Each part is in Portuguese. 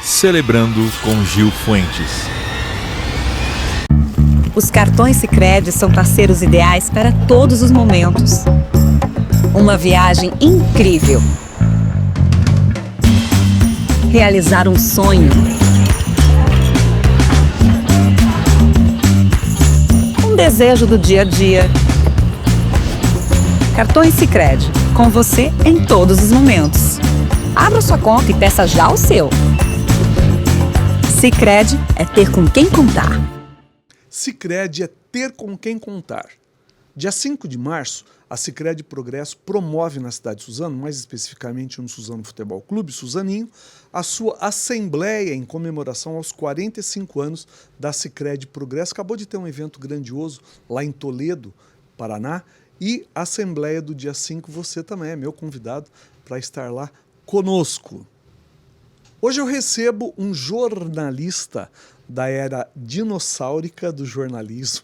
Celebrando com Gil Fuentes. Os cartões Sicredi são parceiros ideais para todos os momentos. Uma viagem incrível. Realizar um sonho. Um desejo do dia a dia. Cartões Sicredi, com você em todos os momentos. Abra sua conta e peça já o seu. Sicredi é ter com quem contar. Sicredi é ter com quem contar. Dia 5 de março, a Sicredi Progresso promove na cidade de Suzano, mais especificamente no Suzano Futebol Clube, Suzaninho, a sua assembleia em comemoração aos 45 anos da Sicredi Progresso. Acabou de ter um evento grandioso lá em Toledo, Paraná, e a assembleia do dia 5, você também é meu convidado para estar lá conosco. Hoje eu recebo um jornalista da era dinossáurica do jornalismo.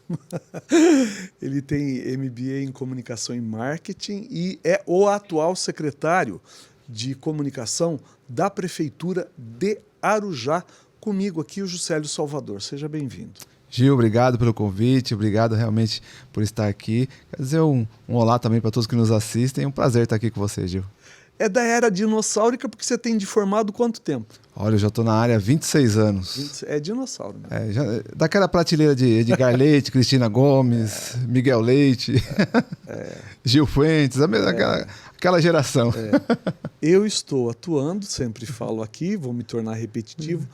Ele tem MBA em Comunicação e Marketing e é o atual secretário de Comunicação da Prefeitura de Arujá. Comigo aqui o Juscelio Salvador. Seja bem-vindo. Gil, obrigado pelo convite, obrigado realmente por estar aqui. Quer dizer um olá também para todos que nos assistem. É um prazer estar aqui com você, Gil. É da era dinossáurica porque você tem de formado quanto tempo? Olha, eu já estou na área há 26 anos. É dinossauro, né? Daquela prateleira de Edgar Leite, Cristina Gomes, Miguel Leite, Gil Fuentes, aquela geração. Eu estou atuando, sempre falo aqui, vou me tornar repetitivo,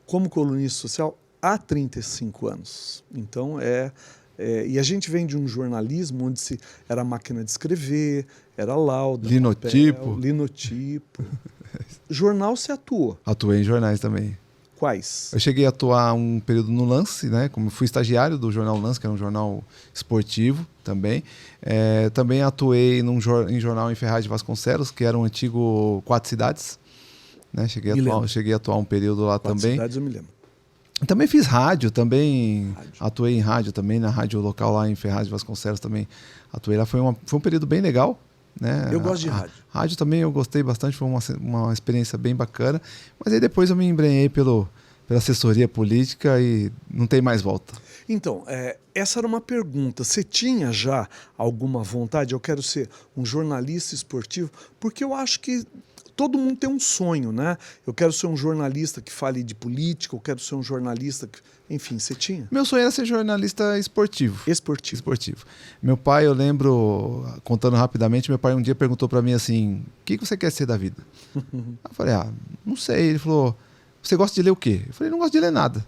como colunista social há 35 anos. Então e a gente vem de um jornalismo onde era máquina de escrever, era lauda, linotipo. Linotipo. Jornal você atua? Atuei em jornais também. Quais? Eu cheguei a atuar um período no Lance, né? Como fui estagiário do jornal Lance, que era um jornal esportivo também. Também atuei em jornal em Ferraz de Vasconcelos, que era um antigo Quatro Cidades. Né? Cheguei a atuar um período lá Quatro também. Cidades eu me lembro. Também fiz rádio, atuei em rádio também, na rádio local lá em Ferraz de Vasconcelos também atuei lá. Foi um período bem legal, né? Eu gosto de rádio. Rádio também eu gostei bastante, foi uma experiência bem bacana. Mas aí depois eu me embrenhei pela assessoria política e não tem mais volta. Então, essa era uma pergunta. Você tinha já alguma vontade? Eu quero ser um jornalista esportivo, porque eu acho que todo mundo tem um sonho, né? Eu quero ser um jornalista que fale de política, eu quero ser um jornalista que... Enfim, você tinha? Meu sonho era ser jornalista esportivo. Esportivo. Meu pai, eu lembro, contando rapidamente, meu pai um dia perguntou para mim assim, o que você quer ser da vida? Eu falei, não sei. Ele falou, você gosta de ler o quê? Eu falei, não gosto de ler nada.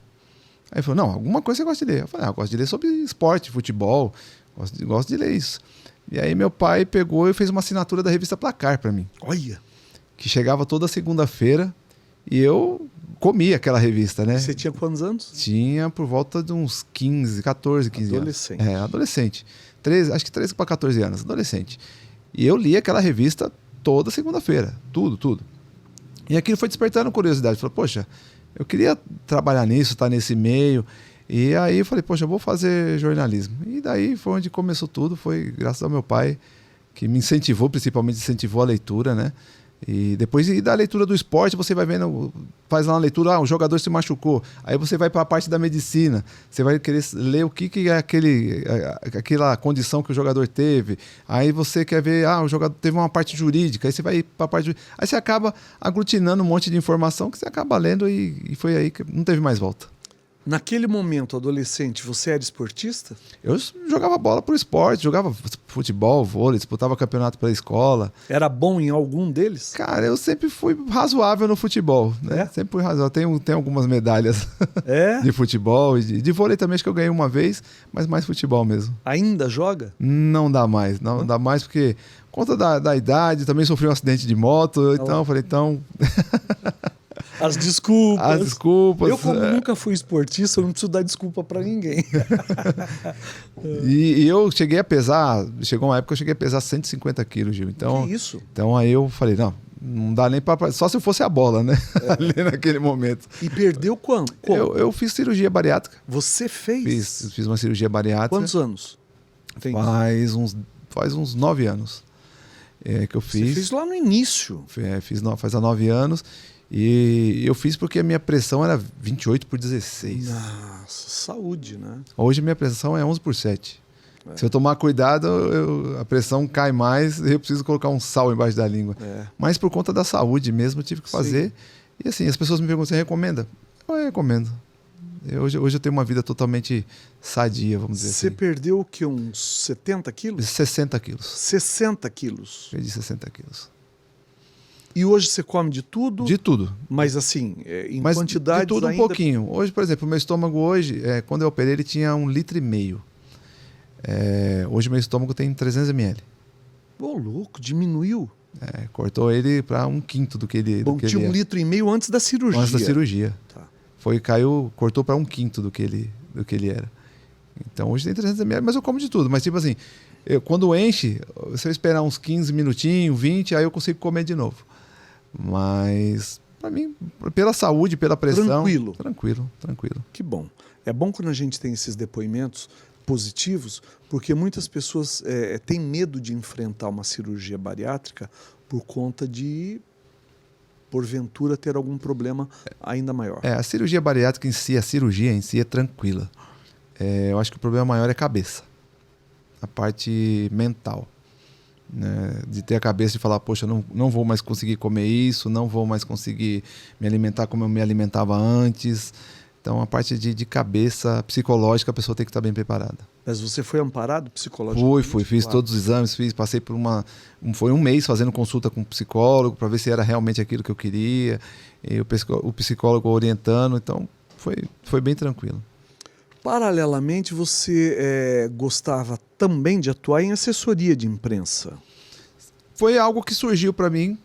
Aí ele falou, não, alguma coisa você gosta de ler. Eu falei, eu gosto de ler sobre esporte, futebol, gosto de ler isso. E aí meu pai pegou e fez uma assinatura da revista Placar para mim. Olha! Que chegava toda segunda-feira e eu comia aquela revista, né? Você tinha quantos anos? Tinha por volta de uns 14, 15 adolescente. anos. Adolescente. Acho que 13 para 14 anos, adolescente. E eu lia aquela revista toda segunda-feira, tudo. E aquilo foi despertando curiosidade. Falei, poxa, eu queria trabalhar nisso, estar nesse meio. E aí eu falei, poxa, eu vou fazer jornalismo. E daí foi onde começou tudo, foi graças ao meu pai, que me incentivou, principalmente incentivou a leitura, né? E depois da leitura do esporte, você vai vendo, faz lá uma leitura, o jogador se machucou. Aí você vai para a parte da medicina, você vai querer ler o que é aquela condição que o jogador teve. Aí você quer ver, o jogador teve uma parte jurídica, aí você vai para a parte jurídica. Aí você acaba aglutinando um monte de informação que você acaba lendo e foi aí que não teve mais volta. Naquele momento, adolescente, você era esportista? Eu jogava bola por esporte, jogava futebol, vôlei, disputava campeonato pela escola. Era bom em algum deles? Cara, eu sempre fui razoável no futebol, né? Sempre fui razoável. Tenho algumas medalhas de futebol e de vôlei também, acho que eu ganhei uma vez, mas mais futebol mesmo. Ainda joga? Não dá mais, não dá mais porque por conta da idade, também sofri um acidente de moto, então eu falei, As desculpas. Eu, como nunca fui esportista, eu não preciso dar desculpa pra ninguém. E eu cheguei a pesar, chegou uma época que eu cheguei a pesar 150 quilos, Gil. Então, que isso? Então aí eu falei, não dá nem pra... Só se eu fosse a bola, né? Ali naquele momento. E perdeu quando? Eu fiz cirurgia bariátrica. Você fez? Fiz uma cirurgia bariátrica. Quantos anos? Faz uns 9 anos que eu fiz. Você fez lá no início. Faz há 9 anos. E eu fiz porque a minha pressão era 28/16. Nossa, saúde, né? Hoje minha pressão é 11/7. Se eu tomar cuidado, a pressão cai mais e eu preciso colocar um sal embaixo da língua. Mas por conta da saúde mesmo, eu tive que fazer. Sim. E assim, as pessoas me perguntam, você recomenda? Eu recomendo. Hoje eu tenho uma vida totalmente sadia, vamos dizer assim. Você perdeu o quê? Uns 70 quilos? 60 quilos. 60 quilos? Perdi 60 quilos. E hoje você come de tudo? De tudo. Mas assim, em Mas quantidades de tudo ainda... um pouquinho. Hoje, por exemplo, o meu estômago hoje, quando eu operei, ele tinha 1,5 litro. Hoje meu estômago tem 300 ml. Ô, louco, diminuiu. Cortou ele para 1/5 do que ele Bom, tinha 1,5 litro antes da cirurgia. Antes da cirurgia. Tá. Cortou para 1/5 do que ele era. Então hoje tem 300 ml, mas eu como de tudo. Mas tipo assim, quando enche, se eu esperar uns 15 minutinhos, 20, aí eu consigo comer de novo. Mas, para mim, pela saúde, pela pressão... Tranquilo. Que bom. É bom quando a gente tem esses depoimentos positivos, porque muitas pessoas têm medo de enfrentar uma cirurgia bariátrica por conta de, porventura, ter algum problema ainda maior. A cirurgia bariátrica em si, a cirurgia em si é tranquila. Eu acho que o problema maior é a cabeça. A parte mental. Né, de ter a cabeça de falar, poxa, não vou mais conseguir comer isso, não vou mais conseguir me alimentar como eu me alimentava antes. Então a parte de cabeça psicológica, a pessoa tem que estar bem preparada. Mas você foi amparado psicologicamente? Fui, fiz todos os exames, passei por foi um mês fazendo consulta com um psicólogo para ver se era realmente aquilo que eu queria, e o psicólogo orientando, então foi bem tranquilo. Paralelamente, você gostava também de atuar em assessoria de imprensa? Foi algo que surgiu para mim.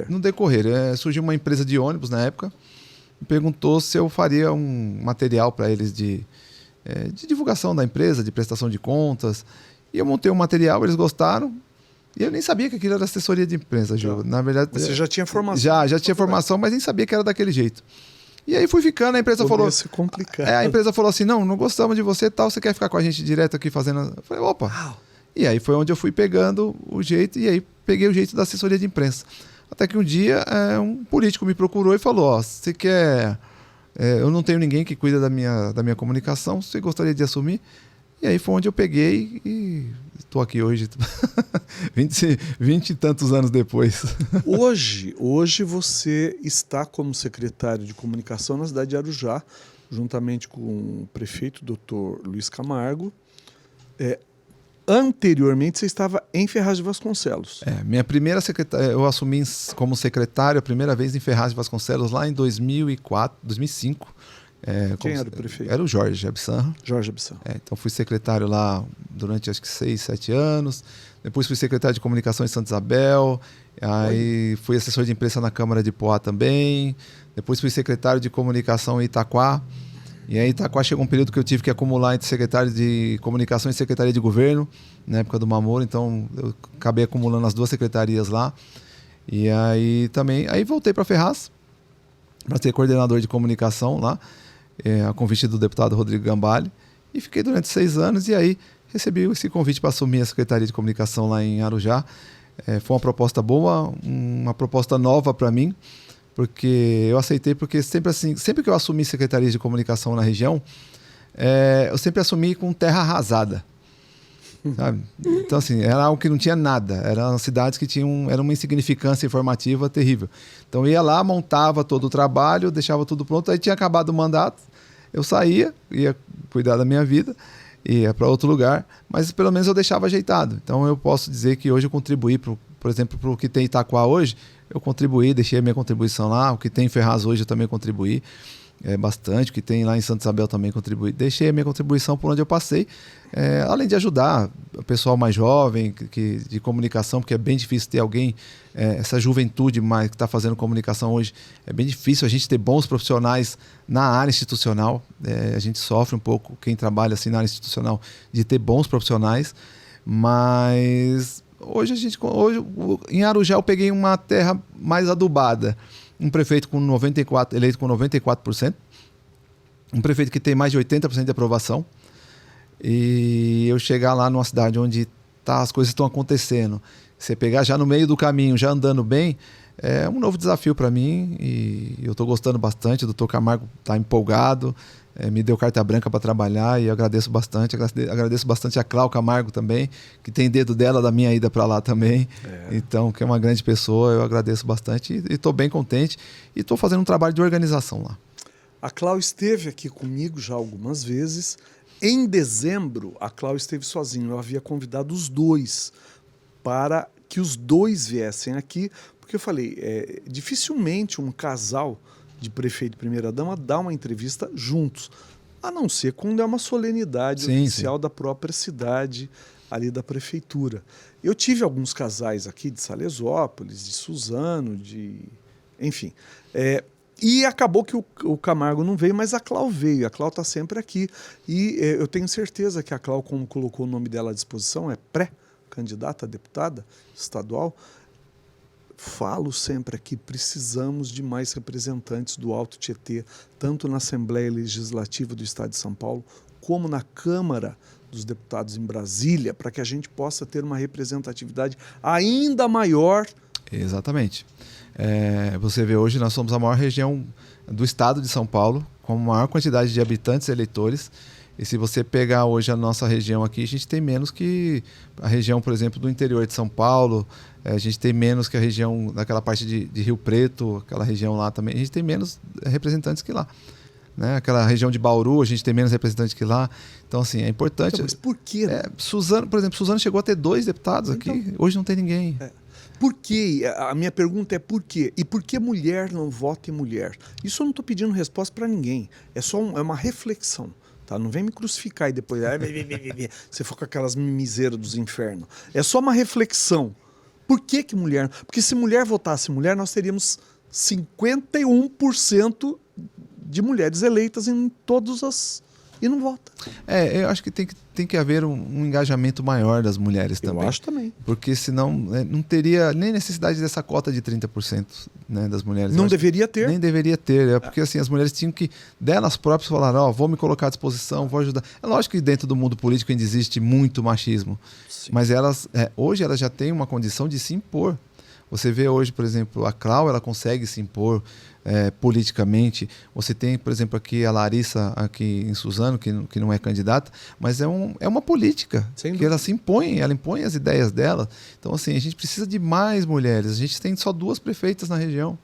No decorrer? Surgiu uma empresa de ônibus na época, me perguntou se eu faria um material para eles de divulgação da empresa, de prestação de contas. E eu montei um material, eles gostaram. E eu nem sabia que aquilo era assessoria de imprensa, Gil. Na verdade, você já tinha formação? Já tinha formação, mas nem sabia que era daquele jeito. E aí fui ficando, a empresa falou... A empresa falou assim, não gostamos de você e tal, você quer ficar com a gente direto aqui fazendo... Eu falei, opa! Uau. E aí foi onde eu fui pegando o jeito, e aí peguei o jeito da assessoria de imprensa. Até que um dia um político me procurou e falou, você quer... eu não tenho ninguém que cuida da minha comunicação, você gostaria de assumir? E aí foi onde eu peguei e estou aqui hoje, 20 e tantos anos depois. Hoje você está como secretário de comunicação na cidade de Arujá, juntamente com o prefeito, Dr. Luiz Camargo. Anteriormente você estava em Ferraz de Vasconcelos. Minha primeira secretária, eu assumi como secretário a primeira vez em Ferraz de Vasconcelos lá em 2005. Quem era o prefeito? Era o Jorge Absan. Então fui secretário lá durante acho que 6, 7 anos. Depois fui secretário de comunicação em Santa Isabel. Aí fui assessor de imprensa na Câmara de Poá também. Depois fui secretário de comunicação em Itaquá. E aí Itaquá chegou um período que eu tive que acumular entre secretário de comunicação e secretaria de governo, na época do Mamoro. Então eu acabei acumulando as 2 secretarias lá. E aí voltei para Ferraz para ser coordenador de comunicação lá, a convite do deputado Rodrigo Gambale, e fiquei durante 6 anos, e aí recebi esse convite para assumir a Secretaria de Comunicação lá em Arujá. Foi uma proposta boa, uma proposta nova para mim, porque eu aceitei, porque sempre que eu assumi Secretaria de Comunicação na região, eu sempre assumi com terra arrasada. Sabe? Então assim, era algo que não tinha nada, eram cidades que era uma insignificância informativa terrível. Então eu ia lá, montava todo o trabalho, deixava tudo pronto, aí tinha acabado o mandato, eu saía, ia cuidar da minha vida, ia para outro lugar, mas pelo menos eu deixava ajeitado. Então eu posso dizer que hoje eu contribuí, por exemplo, para o que tem em Itaquá hoje, eu contribuí, deixei a minha contribuição lá, o que tem em Ferraz hoje eu também contribuí. Bastante, que tem lá em Santa Isabel também contribuí. Deixei a minha contribuição por onde eu passei, além de ajudar o pessoal mais jovem de comunicação, porque é bem difícil ter alguém, essa juventude mais que está fazendo comunicação hoje, é bem difícil a gente ter bons profissionais na área institucional. A gente sofre um pouco, quem trabalha assim na área institucional, de ter bons profissionais, mas hoje em Arujá eu peguei uma terra mais adubada. Um prefeito eleito com 94%, um prefeito que tem mais de 80% de aprovação, e eu chegar lá numa cidade onde as coisas estão acontecendo, você pegar já no meio do caminho, já andando bem, é um novo desafio para mim e eu estou gostando bastante. O doutor Camargo está empolgado, me deu carta branca para trabalhar e eu agradeço bastante. Agradeço bastante a Clau Camargo também, que tem dedo dela da minha ida para lá também. Então, que é uma grande pessoa, eu agradeço bastante e estou bem contente e estou fazendo um trabalho de organização lá. A Clau esteve aqui comigo já algumas vezes. Em dezembro, a Clau esteve sozinha. Eu havia convidado os dois para que os dois viessem aqui, porque eu falei, dificilmente um casal de prefeito e primeira-dama dá uma entrevista juntos, a não ser quando é uma solenidade oficial da própria cidade, ali da prefeitura. Eu tive alguns casais aqui de Salesópolis, de Suzano, enfim. E acabou que o Camargo não veio, mas a Clau veio. A Clau está sempre aqui. E eu tenho certeza que a Clau, como colocou o nome dela à disposição, é pré-candidata a deputada estadual. Falo sempre aqui, precisamos de mais representantes do Alto Tietê, tanto na Assembleia Legislativa do Estado de São Paulo, como na Câmara dos Deputados em Brasília, para que a gente possa ter uma representatividade ainda maior. Exatamente. Você vê hoje, nós somos a maior região do estado de São Paulo, com a maior quantidade de habitantes e eleitores. E se você pegar hoje a nossa região aqui, a gente tem menos que a região, por exemplo, do interior de São Paulo, a gente tem menos que a região daquela parte de Rio Preto, aquela região lá também, a gente tem menos representantes que lá. Né? Aquela região de Bauru, a gente tem menos representantes que lá. Então, assim, é importante. Então, mas por quê? Suzano, por exemplo, Suzano chegou a ter 2 deputados aqui, hoje não tem ninguém. Por quê? A minha pergunta é por quê? E por que mulher não vota em mulher? Isso eu não estou pedindo resposta para ninguém. É só uma reflexão. Tá? Não vem me crucificar e depois você for com aquelas mimizeiras dos infernos. É só uma reflexão. Por que mulher? Porque se mulher votasse mulher, nós teríamos 51% de mulheres eleitas em todas as... E não vota. Eu acho que tem que haver um engajamento maior das mulheres também. Eu acho também. Porque senão não teria nem necessidade dessa cota de 30%, né, das mulheres. Não deveria ter? Nem deveria ter. Porque assim, as mulheres tinham que, delas próprias, falar, vou me colocar à disposição, vou ajudar. É lógico que dentro do mundo político ainda existe muito machismo. Sim. Mas hoje elas já têm uma condição de se impor. Você vê hoje, por exemplo, a Clau, ela consegue se impor politicamente. Você tem, por exemplo, aqui a Larissa, aqui em Suzano, que não é candidata, mas é uma política, que ela se impõe, ela impõe as ideias dela. Então, assim, a gente precisa de mais mulheres. A gente tem só 2 prefeitas na região,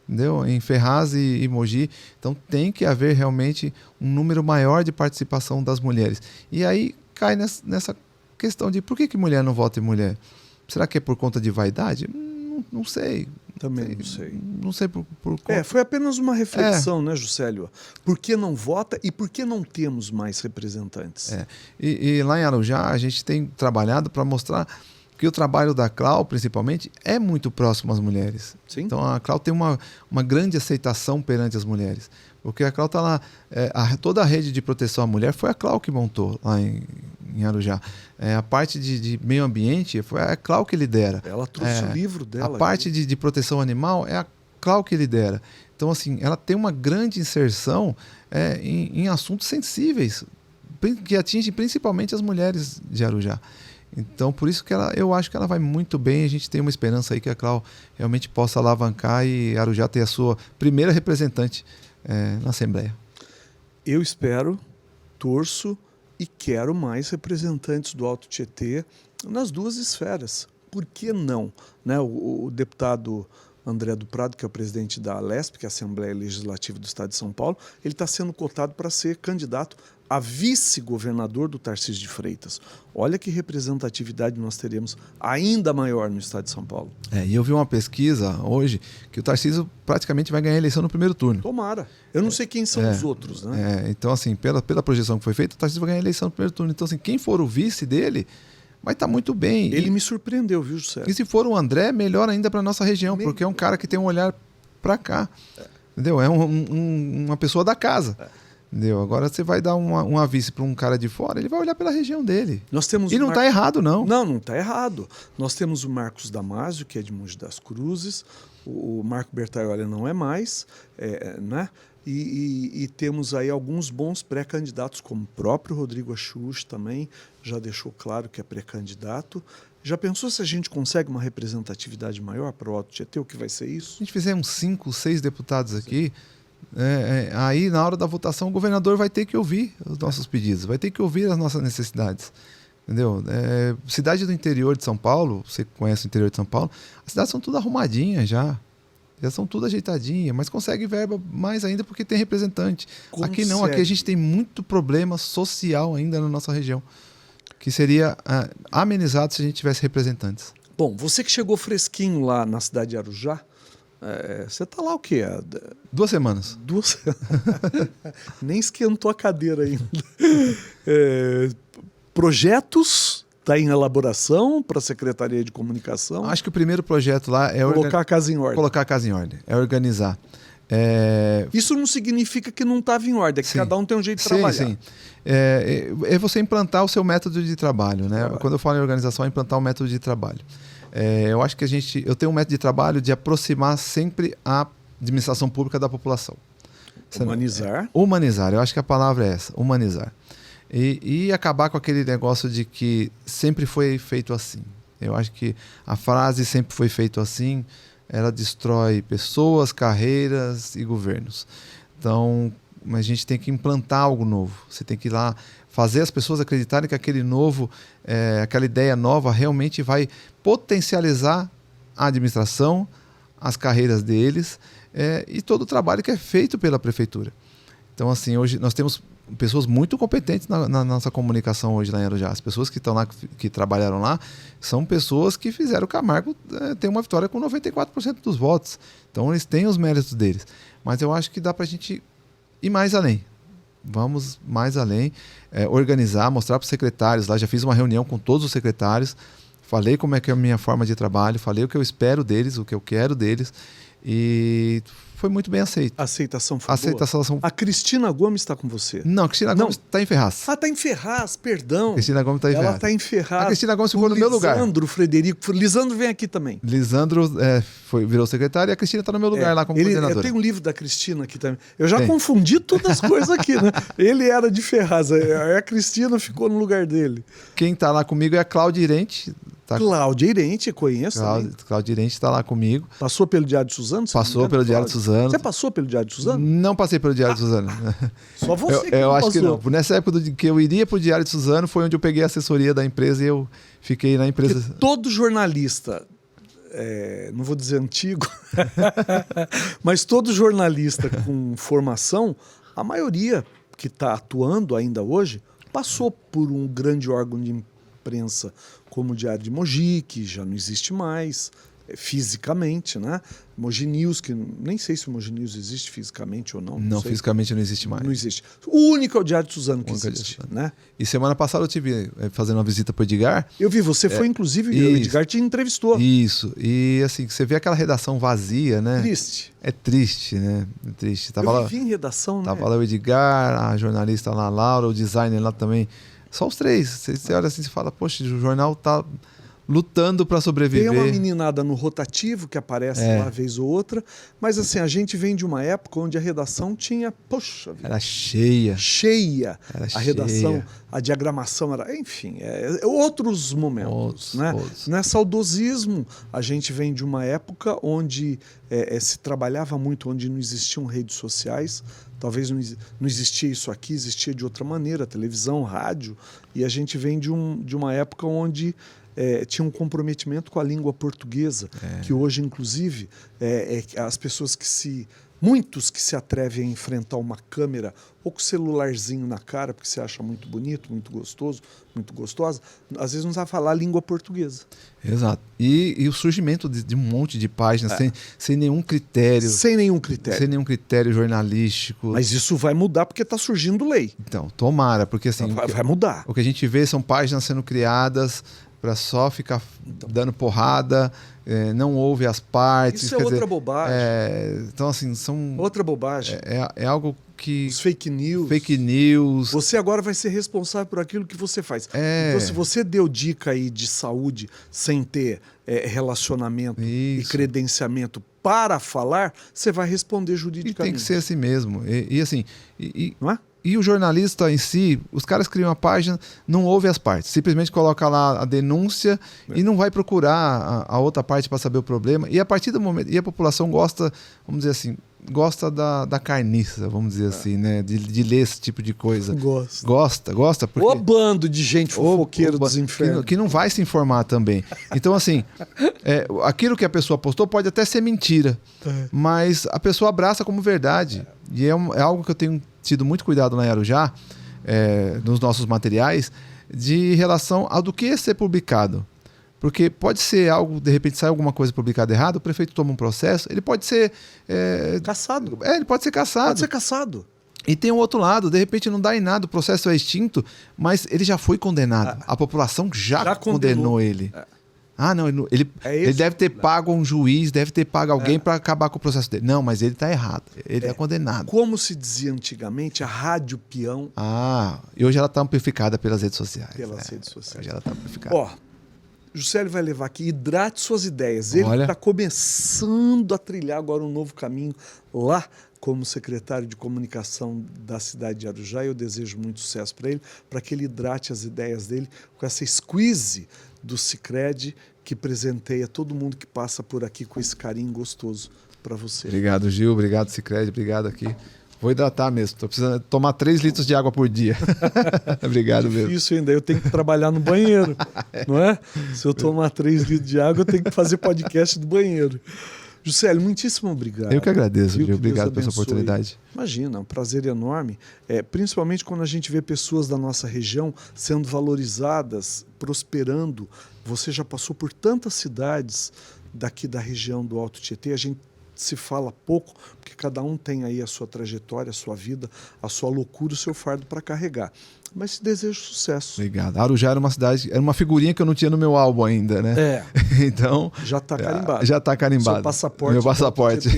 entendeu? Em Ferraz e Mogi. Então, tem que haver realmente um número maior de participação das mulheres. E aí cai nessa questão de por que mulher não vota em mulher? Será que é por conta de vaidade? Não sei. Também não sei. Não sei por conta. Foi apenas uma reflexão, né, Juscelio? Por que não vota e por que não temos mais representantes? E lá em Arujá, a gente tem trabalhado para mostrar que o trabalho da Clau, principalmente, é muito próximo às mulheres. Sim. Então, a Clau tem uma grande aceitação perante as mulheres. Porque a Clau está lá... toda a rede de proteção à mulher foi a Clau que montou lá em Arujá. A parte de meio ambiente foi a Clau que lidera. Ela trouxe o livro dela. A parte de proteção animal é a Clau que lidera. Então, assim, ela tem uma grande inserção em assuntos sensíveis, que atingem principalmente as mulheres de Arujá. Então, por isso que eu acho que ela vai muito bem. A gente tem uma esperança aí que a Clau realmente possa alavancar e Arujá ter a sua primeira representante na Assembleia. Eu espero, torço e quero mais representantes do Alto Tietê nas 2 esferas. Por que não? Né? O deputado André do Prado, que é o presidente da Alesp, que é a Assembleia Legislativa do Estado de São Paulo, ele está sendo cotado para ser candidato a vice-governador do Tarcísio de Freitas. Olha que representatividade nós teremos ainda maior no Estado de São Paulo. E eu vi uma pesquisa hoje que o Tarcísio praticamente vai ganhar a eleição no primeiro turno. Tomara. Eu não sei quem são os outros, né? Então, assim, pela projeção que foi feita, o Tarcísio vai ganhar a eleição no primeiro turno. Então, assim, quem for o vice dele vai estar muito bem. Ele me surpreendeu, viu, José? E se for o André, melhor ainda para a nossa região, porque é um cara que tem um olhar para cá. Entendeu? É uma pessoa da casa. Entendeu? Agora você vai dar uma vice para um cara de fora, ele vai olhar pela região dele. E não está errado, não. Não está errado. Nós temos o Marcos Damasio, que é de Mogi das Cruzes, o Marco Bertaioli não é mais, né? E temos aí alguns bons pré-candidatos, como o próprio Rodrigo Axux também já deixou claro que é pré-candidato. Já pensou se a gente consegue uma representatividade maior para o Alto Tietê? O que vai ser Se isso? a gente fizer uns 5, 6 deputados aqui, aí na hora da votação o governador vai ter que ouvir os nossos pedidos, vai ter que ouvir as nossas necessidades. Entendeu? Cidade do interior de São Paulo, você conhece o interior de São Paulo, as cidades são tudo arrumadinhas já são tudo ajeitadinhas, mas consegue verba mais ainda porque tem representante. Aqui não, aqui a gente tem muito problema social ainda na nossa região, que seria amenizado se a gente tivesse representantes. Bom, você que chegou fresquinho lá na cidade de Arujá, você está lá o quê? 2 semanas. 2 Nem esquentou a cadeira ainda. Projetos está em elaboração para a Secretaria de Comunicação? Acho que o primeiro projeto lá é colocar a casa em ordem. Colocar a casa em ordem, é organizar. Isso não significa que não estava em ordem, é que cada um tem um jeito de trabalhar. Sim. É você implantar o seu método de trabalho, né? Quando eu falo em organização, é implantar um método de trabalho. Eu acho que eu tenho um método de trabalho de aproximar sempre a administração pública da população. Humanizar. Humanizar, eu acho que a palavra é essa, humanizar. E acabar com aquele negócio de que sempre foi feito assim. Eu acho que a frase sempre foi feito assim, ela destrói pessoas, carreiras e governos. Então, a gente tem que implantar algo novo. Você tem que ir lá fazer as pessoas acreditarem que aquele novo, aquela ideia nova realmente vai potencializar a administração, as carreiras deles e todo o trabalho que é feito pela prefeitura. Então, assim, hoje nós temos pessoas muito competentes na nossa comunicação hoje lá em Arujá. As pessoas que estão lá, que trabalharam lá, são pessoas que fizeram o Camargo ter uma vitória com 94% dos votos. Então, eles têm os méritos deles. Mas eu acho que dá para a gente ir mais além. Vamos mais além, organizar, mostrar para os secretários. Lá já fiz uma reunião com todos os secretários, falei como é que é a minha forma de trabalho, falei o que eu espero deles, o que eu quero deles, e foi muito bem aceito. A aceitação foi boa. A Cristina Gomes está com você? Não, a Cristina Gomes está em Ferraz. Está em Ferraz, perdão. A Cristina Gomes está em Ferraz. Ela está em Ferraz. A Cristina Gomes ficou no meu lugar. Lisandro vem aqui também. Lisandro virou secretário e a Cristina está no meu lugar lá como coordenadora. Eu tenho um livro da Cristina aqui também. Eu já confundi todas as coisas aqui, né? Ele era de Ferraz, a Cristina ficou no lugar dele. Quem está lá comigo é a Cláudia Irente. Cláudia Irente, conheço. Cláudia Irente está lá comigo. Passou pelo Diário de Suzano? Passou pelo Diário de Suzano. Você passou pelo Diário de Suzano? Não passei pelo Diário de Suzano. Só você que eu não acho passou. que não. Nessa época que eu iria para o Diário de Suzano foi onde eu peguei a assessoria da empresa e eu fiquei na empresa. Porque todo jornalista, não vou dizer antigo, mas todo jornalista com formação, a maioria que está atuando ainda hoje, passou por um grande órgão de imprensa como o Diário de Mogi, que já não existe mais fisicamente, né? Mogi News, que nem sei se o Mogi News existe fisicamente ou não. Não, fisicamente não existe mais. Não existe. O único é o Diário de Suzano que existe, né? E semana passada eu estive fazendo uma visita para o Edgar. Eu vi, você foi inclusive, o Edgar te entrevistou. Isso, e assim, você vê aquela redação vazia, né? Triste. É triste, né? É triste. Eu vi em redação, né? Tava lá o Edgar, a jornalista lá, a Laura, o designer lá também. Só os três. Você olha assim e fala, poxa, o jornal tá lutando para sobreviver. Tem uma meninada no rotativo que aparece uma vez ou outra, mas assim, a gente vem de uma época onde a redação tinha, poxa vida, era cheia. Era a redação, a diagramação era, enfim, outros momentos, né? Não é saudosismo, a gente vem de uma época onde se trabalhava muito, onde não existiam redes sociais. Talvez não existia isso aqui, existia de outra maneira, televisão, rádio, e a gente vem de uma época onde tinha um comprometimento com a língua portuguesa, que hoje, inclusive, as pessoas muitos que se atrevem a enfrentar uma câmera ou com o celularzinho na cara, porque você acha muito bonito, muito gostoso, muito gostosa, às vezes não sabe falar a língua portuguesa. Exato. E o surgimento de um monte de páginas sem nenhum critério. Sem nenhum critério. Sem nenhum critério jornalístico. Mas isso vai mudar porque está surgindo lei. Então, tomara, porque assim... Vai mudar. O que a gente vê são páginas sendo criadas para só ficar dando porrada, não ouve as partes. Isso é outra bobagem. Então, assim, são... Outra bobagem. É algo Os fake news. Fake news. Você agora vai ser responsável por aquilo que você faz. Então, se você deu dica aí de saúde sem ter relacionamento e credenciamento para falar, você vai responder juridicamente. E tem que ser assim mesmo. Assim, não é? E o jornalista em si, os caras criam uma página, não ouve as partes. Simplesmente coloca lá a denúncia e não vai procurar a outra parte para saber o problema. E a partir do momento... E a população gosta, vamos dizer assim, gosta da carniça, vamos dizer assim, né? De ler esse tipo de coisa. Gosta. Porque... O bando de gente fofoqueira dos infernos. Que não vai se informar também. Então, assim, aquilo que a pessoa postou pode até ser mentira, mas a pessoa abraça como verdade. E é algo que eu tenho tido muito cuidado lá em Arujá, nos nossos materiais, de relação ao do que é ser publicado. Porque pode ser algo, de repente sai alguma coisa publicada errado, o prefeito toma um processo, ele pode ser... caçado. Ele pode ser caçado. Pode ser caçado. E tem o outro lado, de repente não dá em nada, o processo é extinto, mas ele já foi condenado. A população já condenou ele. Não, ele deve ter pago um juiz, deve ter pago alguém para acabar com o processo dele. Não, mas ele está errado, ele é condenado. Como se dizia antigamente, a rádio peão... E hoje ela está amplificada pelas redes sociais. Redes sociais. Hoje ela está amplificada. Juscelio vai levar aqui, hidrate suas ideias. Ele está começando a trilhar agora um novo caminho lá como secretário de comunicação da cidade de Arujá. Eu desejo muito sucesso para ele, para que ele hidrate as ideias dele com essa squeeze do Sicredi, que presenteia todo mundo que passa por aqui com esse carinho gostoso para você. Obrigado, Gil. Obrigado, Sicredi. Obrigado aqui. Vou hidratar mesmo. Estou precisando tomar 3 litros de água por dia. Obrigado mesmo. Isso ainda. Eu tenho que trabalhar no banheiro, não é? Se eu tomar 3 litros de água, eu tenho que fazer podcast do banheiro. Juscelio, muitíssimo obrigado. Eu que agradeço, Gil. Obrigado pela sua oportunidade. Imagina, é um prazer enorme. Principalmente quando a gente vê pessoas da nossa região sendo valorizadas, prosperando. Você já passou por tantas cidades daqui da região do Alto Tietê, a gente se fala pouco, porque cada um tem aí a sua trajetória, a sua vida, a sua loucura, o seu fardo para carregar. Mas te desejo sucesso. Obrigado. Arujá era uma cidade, era uma figurinha que eu não tinha no meu álbum ainda, né? Então, já está carimbado. Já está carimbado. Seu passaporte. Meu passaporte.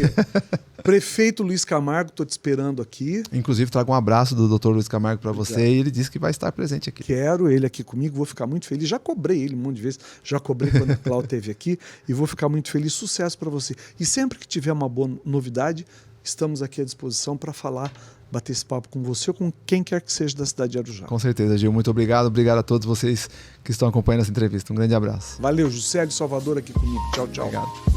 Prefeito Luiz Camargo, estou te esperando aqui. Inclusive, trago um abraço do Dr. Luiz Camargo para você e ele disse que vai estar presente aqui. Quero ele aqui comigo, vou ficar muito feliz. Já cobrei ele um monte de vezes, já cobrei quando o Cláudio esteve aqui e vou ficar muito feliz. Sucesso para você. E sempre que tiver uma boa novidade, estamos aqui à disposição para falar, bater esse papo com você ou com quem quer que seja da cidade de Arujá. Com certeza, Gil. Muito obrigado. Obrigado a todos vocês que estão acompanhando essa entrevista. Um grande abraço. Valeu, Juscelio Salvador aqui comigo. Tchau, tchau. Obrigado.